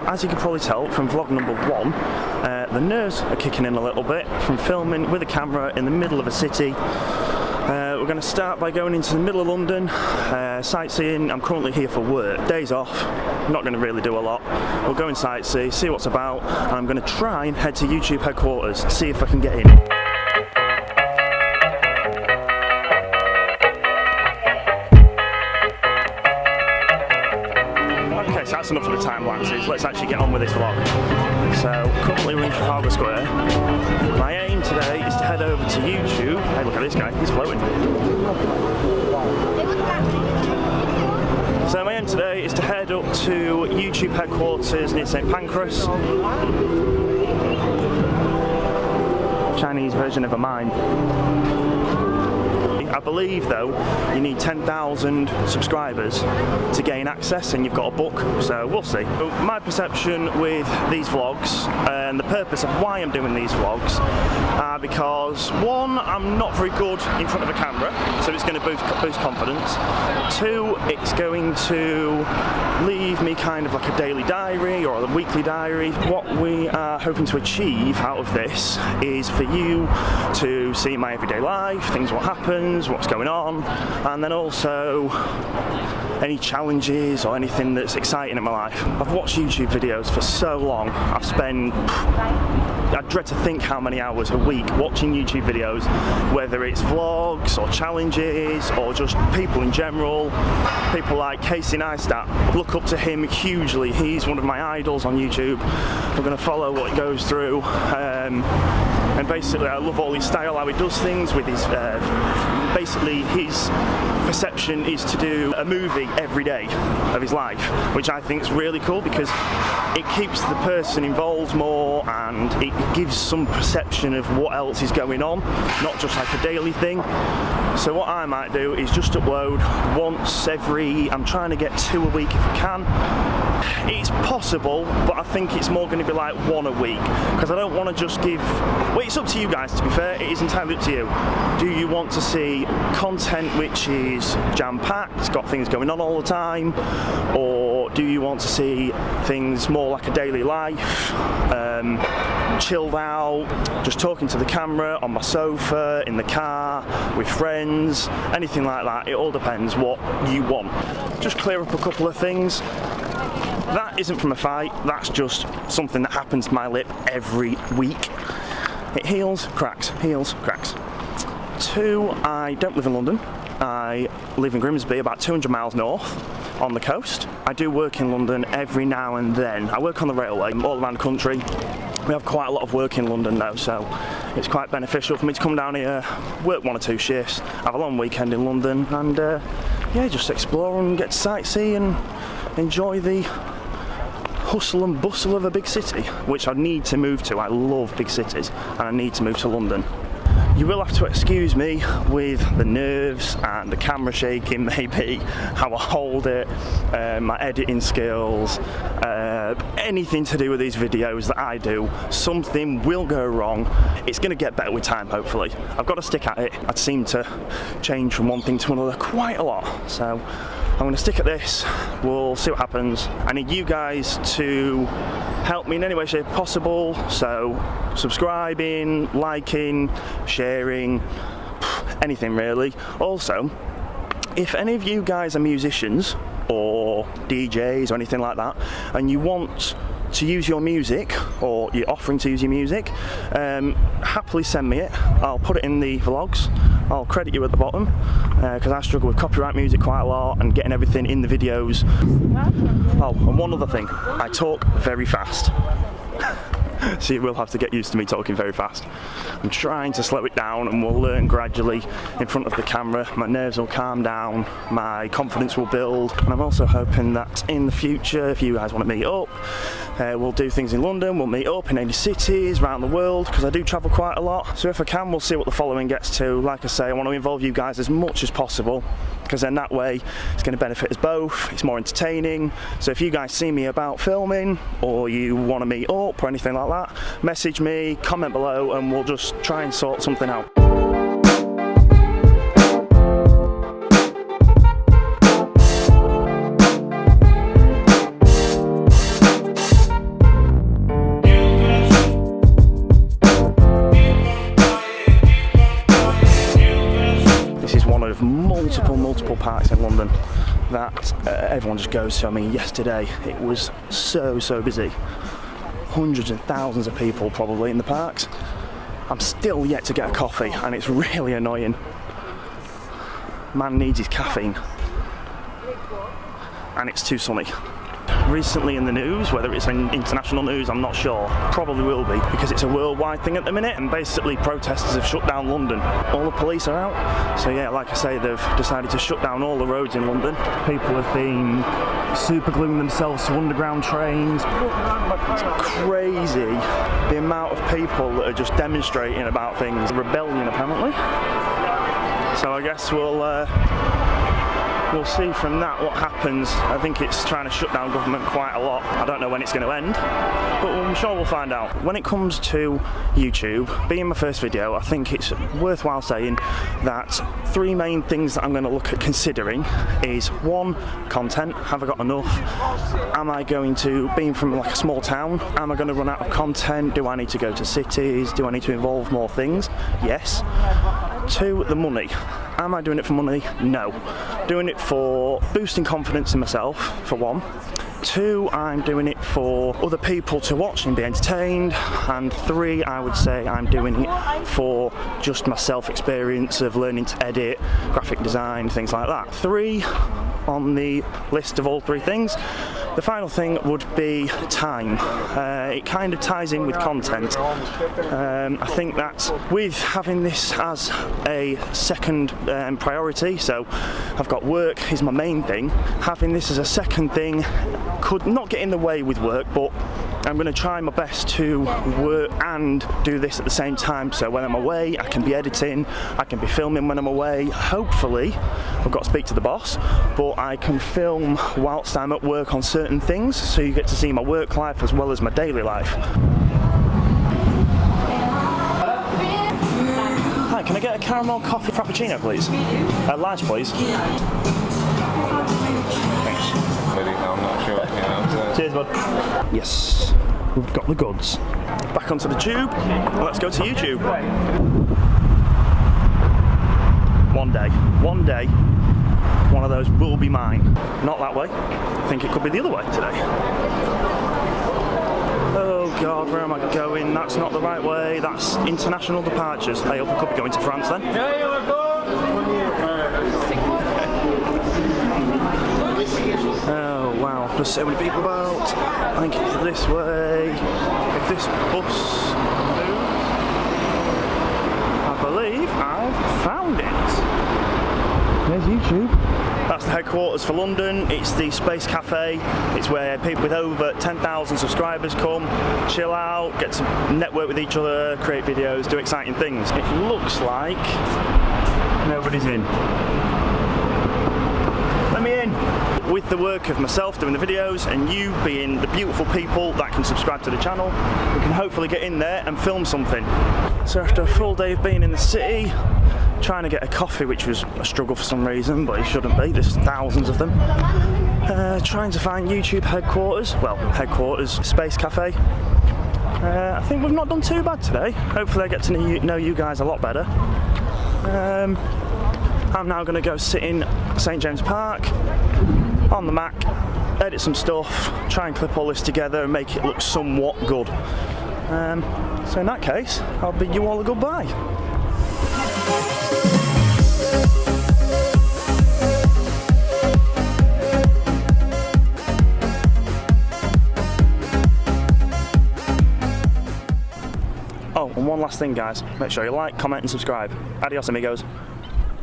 as you can probably tell from vlog number 1, the nerves are kicking in a little bit from filming with a camera in the middle of a city. We're going to start by going into the middle of London, sightseeing. I'm currently here for work, days off, not going to really do a lot. We'll go and sightsee, see what's about, and I'm going to try and head to YouTube headquarters, see if I can get in. Okay, so that's enough of the time lapses. Let's actually get on with this vlog. So, currently we're in Trafalgar Square. My aim today is to head over to YouTube. Hey, look at this guy, he's floating. So my aim today is to head up to YouTube headquarters near St Pancras. Chinese version of a mine. I believe though you need 10,000 subscribers to gain access, and you've got a book, so we'll see. But my perception with these vlogs and the purpose of why I'm doing these vlogs are because 1, I'm not very good in front of a camera, so it's going to boost confidence. 2, it's going to leave me kind of like a daily diary or a weekly diary. What we are hoping to achieve out of this is for you to see my everyday life, things what happens, what's going on, and then also any challenges or anything that's exciting in my life. I've watched YouTube videos for so long. I've spent, I dread to think how many hours a week watching YouTube videos, whether it's vlogs or challenges or just people in general. People like Casey Neistat, look up to him hugely. He's one of my idols on YouTube. We're going to follow what he goes through. And basically I love all his style, how he does things with his, basically his perception is to do a movie every day of his life, which I think is really cool because it keeps the person involved more and it gives some perception of what else is going on, not just like a daily thing. So what I might do is just upload once every, I'm trying to get 2 a week if I can. It's possible, but I think it's more going to be like 1 a week because I don't want to just give, well, it's up to you guys, to be fair. It is entirely up to you. Do you want to see content which is jam-packed, got things going on all the time, or do you want to see things more like a daily life, chilled out, just talking to the camera on my sofa, in the car, with friends, anything like that? It all depends what you want. Just clear up a couple of things. That isn't from a fight, that's just something that happens to my lip every week. It heals, cracks, heals, cracks. 2, I don't live in London. I live in Grimsby, about 200 miles north on the coast. I do work in London every now and then. I work on the railway all around the country. We have quite a lot of work in London though, so it's quite beneficial for me to come down here, work 1 or 2 shifts, have a long weekend in London, and yeah, just explore and get to sightsee and enjoy the hustle and bustle of a big city, which I need to move to. I love big cities and I need to move to London. You will have to excuse me with the nerves and the camera shaking, maybe, how I hold it, my editing skills, anything to do with these videos that I do. Something will go wrong. It's going to get better with time, hopefully. I've got to stick at it. I seem to change from one thing to another quite a lot, so I'm going to stick at this. We'll see what happens. I need you guys to help me in any way, shape possible. So subscribing, liking, sharing, anything really. Also, if any of you guys are musicians or DJs or anything like that, and you want to use your music, or you're offering to use your music, happily send me it. I'll put it in the vlogs. I'll credit you at the bottom because I struggle with copyright music quite a lot and getting everything in the videos. Oh, and one other thing, I talk very fast. So you will have to get used to me talking very fast. I'm trying to slow it down and we'll learn gradually in front of the camera. My nerves will calm down, my confidence will build, and I'm also hoping that in the future, if you guys want to meet up, we'll do things in London, we'll meet up in any cities around the world, because I do travel quite a lot. So if I can, we'll see what the following gets to. Like I say, I want to involve you guys as much as possible, because then that way it's going to benefit us both. It's more entertaining. So if you guys see me about filming, or you want to meet up or anything like that, message me, comment below, and we'll just try and sort something out. multiple parks in London that everyone just goes to. I mean, yesterday it was so busy. Hundreds and thousands of people probably in the parks. I'm still yet to get a coffee, and it's really annoying. Man needs his caffeine. And it's too sunny. Recently in the news, whether it's in international news, I'm not sure. Probably will be, because it's a worldwide thing at the minute, and basically protesters have shut down London. All the police are out. So yeah, like I say, they've decided to shut down all the roads in London. People have been super gluing themselves to underground trains. It's crazy the amount of people that are just demonstrating about things. Rebellion, apparently. So I guess we'll see from that what happens. I think it's trying to shut down government quite a lot. I don't know when it's going to end, but I'm sure we'll find out. When it comes to YouTube, being my first video, I think it's worthwhile saying that 3 main things that I'm going to look at considering is 1, content. Have I got enough? Am I going to, being from like a small town, am I going to run out of content? Do I need to go to cities? Do I need to involve more things? Yes. 2, the money. Am I doing it for money? No. Doing it for boosting confidence in myself, for 1. 2, I'm doing it for other people to watch and be entertained. And 3, I would say I'm doing it for just my self-experience of learning to edit, graphic design, things like that. 3 on the list of all 3 things. The final thing would be time. It kind of ties in with content. I think that with having this as a second priority, so I've got work is my main thing, having this as a second thing could not get in the way with work, but I'm going to try my best to work and do this at the same time, so when I'm away I can be editing, I can be filming when I'm away. Hopefully, I've got to speak to the boss, but I can film whilst I'm at work on certain things, so you get to see my work life as well as my daily life. Hi, can I get a caramel coffee frappuccino, please? Large, please. Thanks. I'm not sure. Yeah, cheers, bud. Yes, we've got the goods. Back onto the tube. Let's go to YouTube. One day, one of those will be mine. Not that way. I think it could be the other way today. Oh God, where am I going? That's not the right way. That's international departures. I hope I could be going to France then. Oh wow, there's so many people about. I think it's this way. If this bus moves, I believe I've found it. There's YouTube. That's the headquarters for London. It's the Space Cafe. It's where people with over 10,000 subscribers come, chill out, get to network with each other, create videos, do exciting things. It looks like nobody's in. Let me in. With the work of myself doing the videos and you being the beautiful people that can subscribe to the channel, we can hopefully get in there and film something. So after a full day of being in the city, trying to get a coffee, which was a struggle for some reason, but it shouldn't be, there's thousands of them. Trying to find YouTube headquarters, Space Cafe. I think we've not done too bad today. Hopefully I get to know you guys a lot better. I'm now going to go sit in St James Park on the Mac, edit some stuff, try and clip all this together and make it look somewhat good. So in that case, I'll bid you all a goodbye. Oh, and one last thing guys, make sure you like, comment and subscribe. Adios amigos.